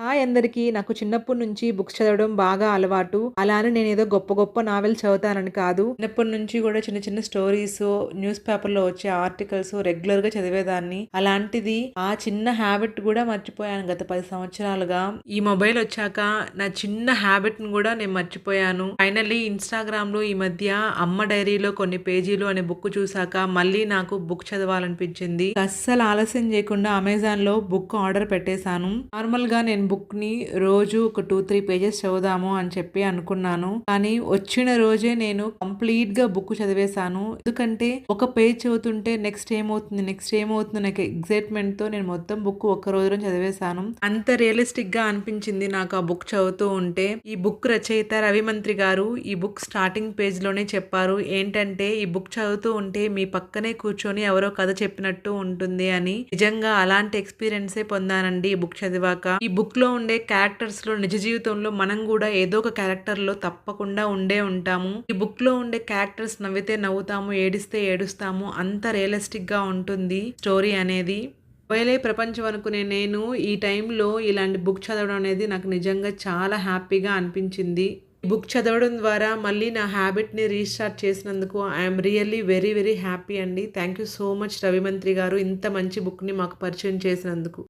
Hi అందరికీ. నాకు చిన్నప్పటి నుంచి బుక్స్ చదవడం బాగా అలవాటు. అలా అని నేనేదో గొప్ప గొప్ప నావెల్స్ చదువుతానని కాదు. చిన్నప్పటి నుంచి కూడా చిన్న చిన్న స్టోరీసు, న్యూస్ పేపర్‌లో వచ్చే ఆర్టికల్స్ రెగ్యులర్‌గా చదివేదాన్ని. అలాంటిది ఆ చిన్న హ్యాబిట్ కూడా మర్చిపోయాను గత 10 సంవత్సరాలుగా. ఈ మొబైల్ వచ్చాక నా చిన్న హ్యాబిట్‌ని కూడా నేను మర్చిపోయాను. ఫైనల్లీ ఇన్‌స్టాగ్రామ్‌లో ఈ మధ్య 'అమ్మ డైరీలో కొన్ని పేజీలు' అనే బుక్ చూసాక మళ్ళీ నాకు బుక్ చదవాలనిపించింది. అస్సలు ఆలస్యం చేయకుండా అమెజాన్‌లో బుక్ ఆర్డర్ పెట్టేశాను. నార్మల్‌గా నేను బుక్‌ని రోజు ఒక 2, 3 పేజెస్ చదువుదాము అని చెప్పి అనుకున్నాను. కానీ వచ్చిన రోజే నేను కంప్లీట్‌గా బుక్ చదివేశాను. ఎందుకంటే ఒక పేజ్ చదువుతుంటే నెక్స్ట్ ఏమవుతుంది? నెక్స్ట్ ఏమవుతుంది? నాకు ఎక్సైట్‌మెంట్‌తో నేను మొత్తం బుక్ ఒక్క రోజులో చదివేశాను. అంత రియలిస్టిక్‌గా అనిపించింది నాకు ఆ బుక్ చదువుతూ ఉంటే. ఈ బుక్ రచయిత రవిమంత్రి గారు ఈ బుక్ స్టార్టింగ్ పేజ్‌లోనే చెప్పారు. ఏంటంటే ఈ బుక్ చదువుతూ ఉంటే మీ పక్కనే కూర్చొని ఎవరో కథ చెప్పినట్టు ఉంటుంది అని. నిజంగా అలాంటి ఎక్స్‌పీరియన్సే పొందానండి ఈ బుక్ చదివాక. ఈ బుక్‌లో ఉండే క్యారెక్టర్స్‌లో నిజ జీవితంలో మనం గూడా ఏదో ఒక క్యారెక్టర్‌లో తప్పకుండా ఉండే ఉంటాము. ఈ బుక్‌లో ఉండే క్యారెక్టర్స్ నవ్వితే నవ్వుతాము, ఏడిస్తే ఏడుస్తాము. అంత రియలిస్టిక్‌గా ఉంటుంది స్టోరీ అనేది. మొబైలే ప్రపంచం అనుకునే నేను ఈ టైంలో ఇలాంటి బుక్ చదవడం అనేది నాకు నిజంగా చాలా హ్యాపీగా అనిపించింది. ఈ బుక్ చదవడం ద్వారా మళ్ళీ నా హ్యాబిట్‌ని రీస్టార్ట్ చేసినందుకు I am really very very happy అండి. థాంక్ యూ సో మచ్ రవిమంత్రి గారు. ఇంత మంచి బుక్‌ని మాకు పరిచయం చేసినందుకు.